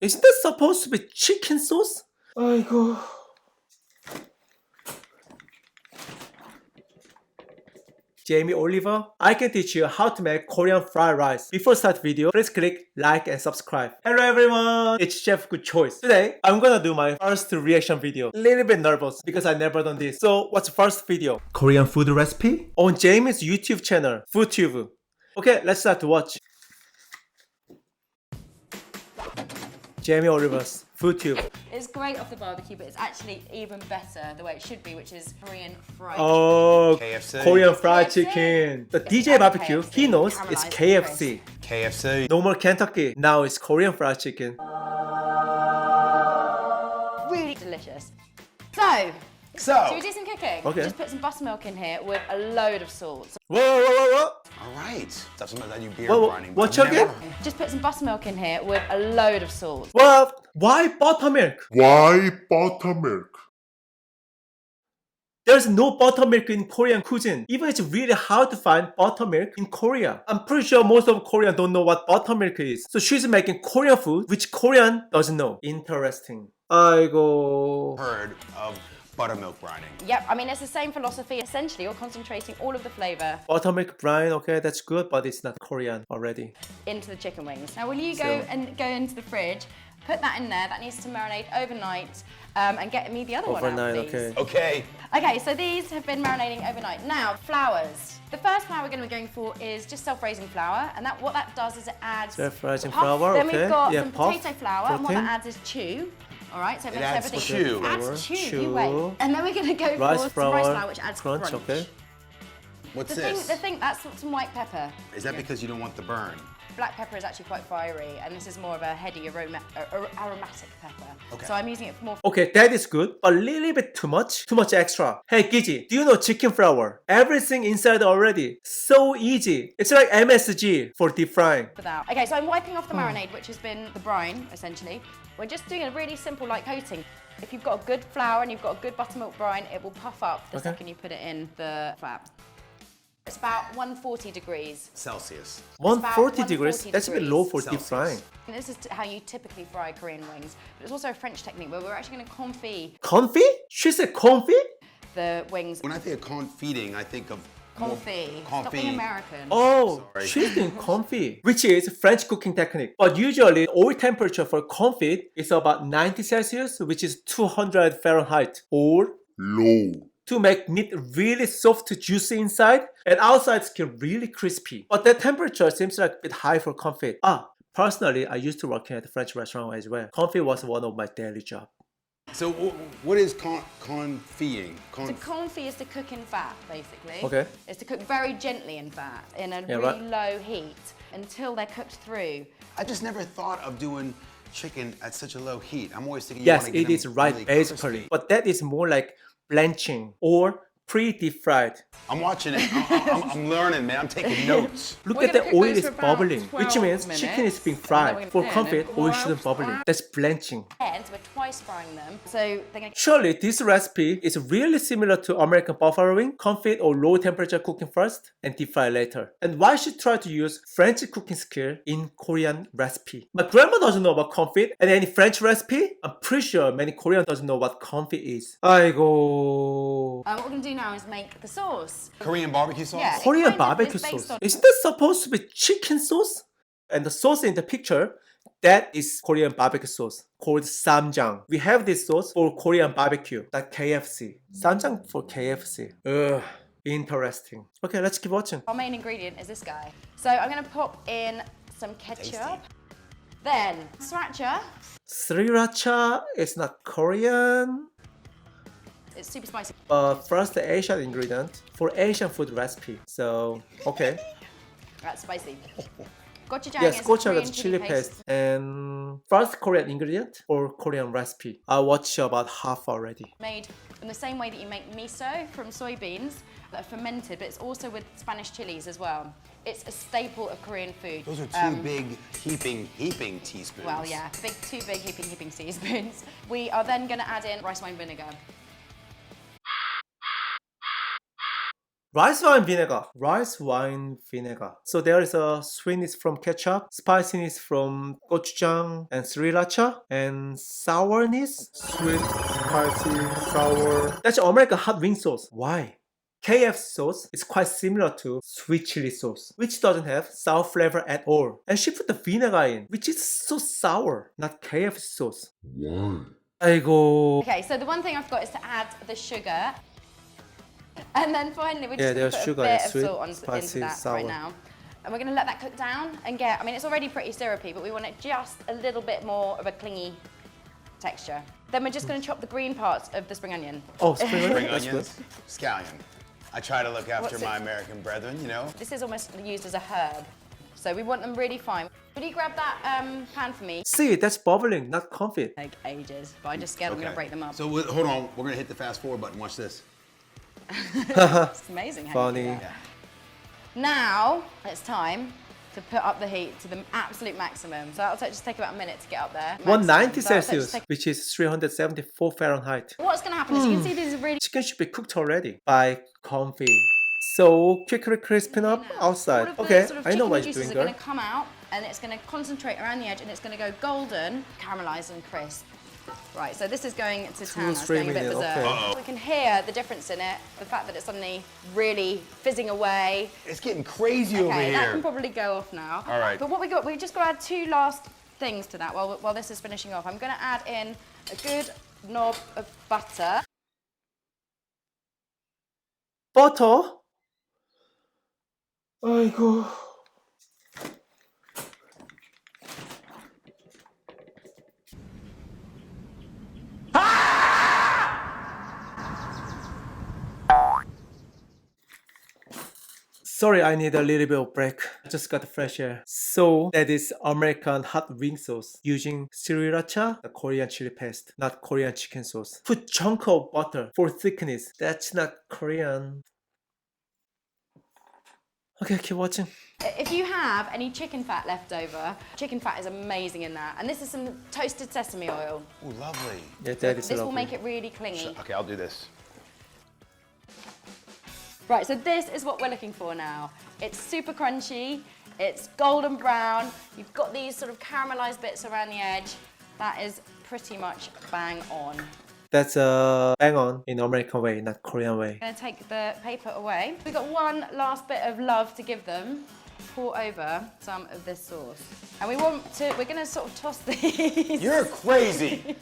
Isn't that supposed to be chicken sauce? Aigooooo. Jamie Oliver, I can teach you how to make Korean fried rice. Before start video, please click like and subscribe. Hello everyone, it's Chef Good Choice. Today, I'm gonna do my first reaction video. Little bit nervous because I never done this. So what's the first video? Korean food recipe? On Jamie's YouTube channel, FoodTube. Okay, let's start to watch. Jamie Oliver's FoodTube. It's great off the barbecue, but it's actually even better the way it should be, which is Korean fried Oh, KFC. Korean fried KFC. chicken. The It's DJ like BBQ, KFC, he knows it's caramelized KFC. KFC. No more Kentucky. Now it's Korean fried chicken. really delicious. So, should we do some cooking? Okay. Just put some buttermilk in here with a load of salt. Whoa. All right. That's some of that you beer Whoa, brining. what but again? never- Just put some buttermilk in here with a load of salt. Well, why buttermilk? Why buttermilk? There's no buttermilk in Korean cuisine. Even it's really hard to find buttermilk in Korea. I'm pretty sure most of Koreans don't know what buttermilk is. So she's making Korean food, which Korean doesn't know. Interesting. Aigooooo. Heard of buttermilk brining. Yep, I mean, it's the same philosophy. Essentially, you're concentrating all of the flavor Buttermilk brine, okay, that's good, but it's not Korean already. into the chicken wings. Now, will you go into the fridge, put that in there. That needs to marinate overnight, and get me the other one Overnight, out, please. okay. Okay. Okay, so these have been marinating overnight. Now, flours. The first flour we're going to be going for is just self-raising flour, and what that does is it adds Self-raising puff. flour, Then okay. we've got Yeah, some puff, potato flour, and what protein. that adds is chew. All right, so it makes adds everything. chew. It adds chew. Chew. You wait. And then we're going to go Rice for some rice flour, flour, which adds crunch, okay. What's The this? thing, that's some white pepper. Is that because you don't want the burn? Black pepper is actually quite fiery, and this is more of a heady aromatic pepper. Okay. So I'm using it for more. Okay, that is good, but a little bit too much extra. Hey Gizzi, do you know chicken flour? Everything inside already. So easy. It's like MSG for deep frying. For that. Okay, so I'm wiping off the marinade, which has been the brine, essentially. We're just doing a really simple light coating. If you've got a good flour and you've got a good buttermilk brine, it will puff up the Okay. second you put it in the fat. It's about 140 degrees. Celsius. 140 degrees? That's a bit low for deep Celsius. frying. And this is how you typically fry Korean wings. But it's also a French technique where we're actually going to confit Confit? She said confit? the wings. When I think of confeting, I think of Confit. Stop being American. Oh, Sorry. she's doing confit, which is French cooking technique. But usually, oil temperature for confit is about 90 Celsius, which is 200 Fahrenheit, or Low. to make meat really soft, juicy inside, and outside skin really crispy. But that temperature seems like a bit high for confit. Personally, I used to work at a French restaurant as well. Confit was one of my daily job. So what is confitting? So confit is to cook in fat, basically. Okay. It's to cook very gently in fat, in a Yeah, really right. low heat, until they're cooked through. I just never thought of doing chicken at such a low heat. I'm always thinking. Yes, you wanna it get is them right, really basically. crispy. But that is more like blanching or pre-deep fried. I'm watching it. I'm learning, man. I'm taking notes. Look We're at the gonna cook oil those is for about bubbling, which 12 means minutes, chicken is being and then fried. we're For gonna confit, turn it oil shouldn't bubbling. That's blanching. And we're twice frying them, so they're going to. Surely this recipe is really similar to American buffalo wing, confit or low temperature cooking first and deep fry later. And why should try to use French cooking skill in Korean recipe? My grandma doesn't know about confit and any French recipe. I'm pretty sure many Koreans doesn't know what confit is. Aigooooo. What we're going to do now is make the sauce. Korean barbecue sauce. Yeah. Korean kind of barbecue is based sauce. on- Isn't that supposed to be chicken sauce? And the sauce in the picture, that is Korean barbecue sauce called samjang. We have this sauce for Korean barbecue, like KFC. Samjang for KFC. Ugh, interesting. Okay, let's keep watching. Our main ingredient is this guy. So I'm going to pop in some ketchup. Tasty. Then sriracha. Sriracha is not Korean. It's super spicy. But first, the Asian ingredient for Asian food recipe. So, okay. That's spicy. Gochujang Yes, is gochujang Korean is chili paste. And first Korean ingredient for Korean recipe. I watched about half already. Made in the same way that you make miso from soybeans that are fermented, but it's also with Spanish chilies as well. It's a staple of Korean food. Those are two big heaping teaspoons. Well, yeah, two big heaping teaspoons. We are then going to add in rice wine vinegar. Rice wine vinegar. Rice wine vinegar. So there is a sweetness from ketchup, spiciness from gochujang and sriracha, and sourness. Sweet, spicy, sour. That's American hot wing sauce. Why? KF sauce is quite similar to sweet chili sauce, which doesn't have sour flavor at all. And she put the vinegar in, which is so sour, not KF sauce. Why? Aigooooo. Okay, so the one thing I forgot is to add the sugar. And then finally, we're just there's going to put sugar, a bit it's of sweet, salt into spicy, that sour. right now. And we're going to let that cook down and get, I mean, it's already pretty syrupy, but we want it just a little bit more of a clingy texture. Then we're just going to chop the green parts of the spring onion. Oh, spring onion? Spring That's good. onions, scallion. I try to look after What's it? my American brethren, you know. This is almost used as a herb. So we want them really fine. Would you grab that pan for me? See, that's bubbling, not confit. Like ages, but I just scared I'm going to break them up. So hold on, we're gonna hit the fast forward button. Watch this. It's amazing how Funny. you do that. Now it's time to put up the heat to the absolute maximum. So that'll just take about a minute to get up there. 190 Maximum. So that'll Celsius, take- which is 374 Fahrenheit. What's going to happen is you can see these are really Chicken should be cooked already by confit. So quickly crisping up All outside. of the Okay, sort of I know chicken what you're juices doing, are girl. going to come out and it's going to concentrate around the edge and it's going to go golden, caramelized and crisp. Right, so this is going to town. It's 3 going a bit minutes, berserk. okay. We can hear the difference in it, the fact that it's suddenly really fizzing away. It's getting crazy over Okay, that can here. probably go off now. All right. But what we just got to add two last things to that while this is finishing off. I'm going to add in a good knob of butter. Butter? 아이고. Sorry, I need a little bit of break. I just got fresh air. So that is American hot wing sauce using sriracha, the Korean chili paste, not Korean chicken sauce. Put chunk of butter for thickness. That's not Korean. Okay, keep watching. If you have any chicken fat left over, chicken fat is amazing in that. And this is some toasted sesame oil. Ooh, lovely. Yeah, that is This will lovely. make it really clingy. Okay, I'll do this. Right, so this is what we're looking for now. It's super crunchy, it's golden brown, you've got these sort of caramelized bits around the edge. That is pretty much bang on. That's a bang on in American way, not Korean way. I'm gonna take the paper away. We've got one last bit of love to give them. Pour over some of this sauce. And we're gonna sort of toss these. You're crazy.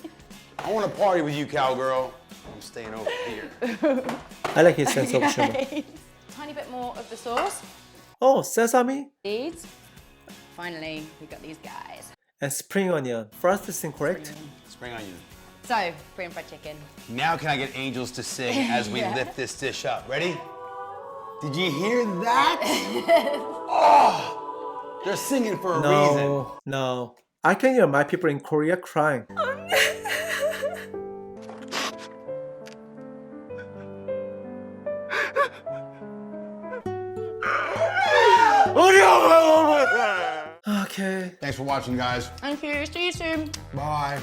I want to party with you, cowgirl. I'm staying over here. I like his sense of humor. Tiny bit more of the sauce. Oh, sesame These. Finally, we got these guys. and spring onion. First is incorrect. Spring onion. So, Korean fried chicken. Now can I get angels to sing as we Yeah. lift this dish up? Ready? Did you hear that? Oh, they're singing for a reason. No, no. I can hear my people in Korea crying. Okay. Thanks for watching, guys. Thank you. See you soon. Bye.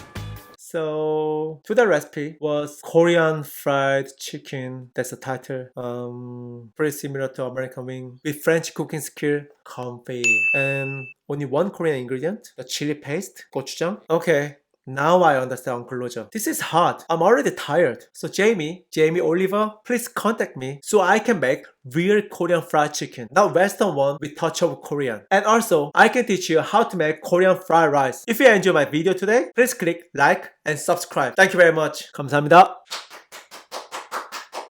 So today's recipe was Korean fried chicken. That's the title. Pretty similar to American wing with French cooking skill, confit, and only one Korean ingredient, the chili paste, gochujang. Okay. Now I understand Uncle Roger. This is hard. I'm already tired. So Jamie Oliver, please contact me so I can make real Korean fried chicken, not Western one with touch of Korean. And also, I can teach you how to make Korean fried rice. If you enjoyed my video today, please click like and subscribe. Thank you very much. 감사합니다.